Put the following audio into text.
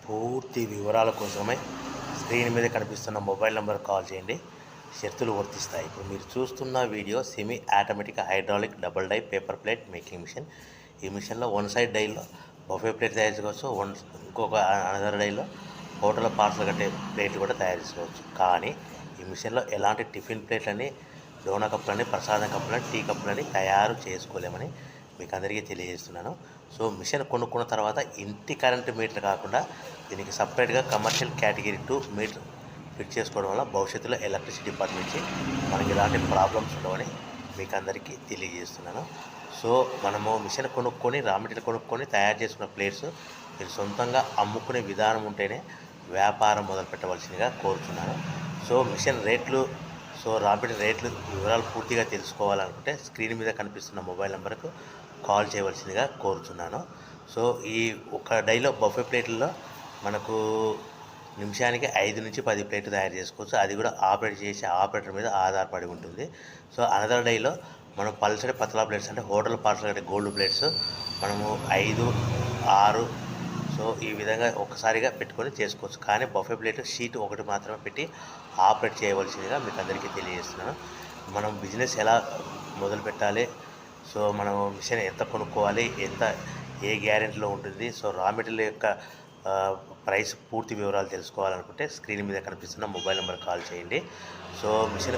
పూర్తి వివరాల కోసమే స్క్రీన్ మీద కనిపిస్తున్న మొబైల్ నెంబర్ కాల్ చేయండి. షరతులు వర్తిస్తాయి. ఇప్పుడు మీరు చూస్తున్న video semi automatic hydraulic double die paper plate making machine. ఈ మిషన్లో వన్ సైడ్ డైలో బఫే ప్లేట్ తయారు చేసుకోవచ్చు. ఇంకొక అనదర్ డైలో హోటల్ పార్సల్ కట్టే ప్లేట్లు కూడా తయారు చేసుకోవచ్చు. కానీ ఈ మిషన్లో ఎలాంటి టిఫిన్ ప్లేట్లని, డోనా కప్పులని, ప్రసాదం కప్పులని, టీ కప్పులని తయారు చేసుకోలేమని మీకు అందరికీ తెలియజేస్తున్నాను. సో మిషన్ కొనుక్కున్న తర్వాత ఇంటి కరెంటు మీటర్ కాకుండా దీనికి సపరేట్గా కమర్షియల్ కేటగిరీ 2 మీటర్ ఫిట్ చేసుకోవడం వల్ల భవిష్యత్తులో ఎలక్ట్రిసిటీ డిపార్ట్మెంట్ నుంచి మనకి ఎలాంటి ప్రాబ్లమ్స్ ఉండవని మీకు అందరికీ తెలియజేస్తున్నాను. సో మనము మిషన్ కొనుక్కొని రా మెటీరియల్ కొనుక్కొని తయారు చేసుకున్న ప్లేట్స్ మీరు సొంతంగా అమ్ముకునే విధానం ఉంటేనే వ్యాపారం మొదలు పెట్టవలసిందిగా కోరుతున్నాను. సో మిషన్ రేట్లు, రా మెటీరియల్ రేట్లు వివరాలు పూర్తిగా తెలుసుకోవాలనుకుంటే స్క్రీన్ మీద కనిపిస్తున్న మొబైల్ నెంబర్కు కాల్ చేయవలసిందిగా కోరుతున్నాను. సో ఈ ఒక డైలో బఫే ప్లేట్లలో మనకు నిమిషానికి 5 నుంచి 10 ప్లేట్లు తయారు చేసుకోవచ్చు. అది కూడా ఆపరేట్ చేసే ఆపరేటర్ మీద ఆధారపడి ఉంటుంది. సో అనదర్ డైలో మనం పల్సటి పతలా ప్లేట్స్ అంటే హోటల్ పార్సల్ అంటే గోల్డ్ ప్లేట్స్ మనము 5, 6 సో ఈ విధంగా ఒక్కసారిగా పెట్టుకొని చేసుకోవచ్చు. కానీ బఫే ప్లేట్ షీట్ ఒకటి మాత్రమే పెట్టి ఆపరేట్ చేయవలసిందిగా మీకు అందరికీ తెలియజేస్తున్నాను. మనం బిజినెస్ ఎలా మొదలు పెట్టాలి, సో మనం మిషన్ ఎంత కొనుక్కోవాలి, ఏ గ్యారెంటీలో ఉంటుంది, సో రా మెటీరియల్ యొక్క ప్రైస్ పూర్తి వివరాలు తెలుసుకోవాలనుకుంటే స్క్రీన్ మీద కనిపిస్తున్న మొబైల్ నెంబర్ కాల్ చేయండి. So machine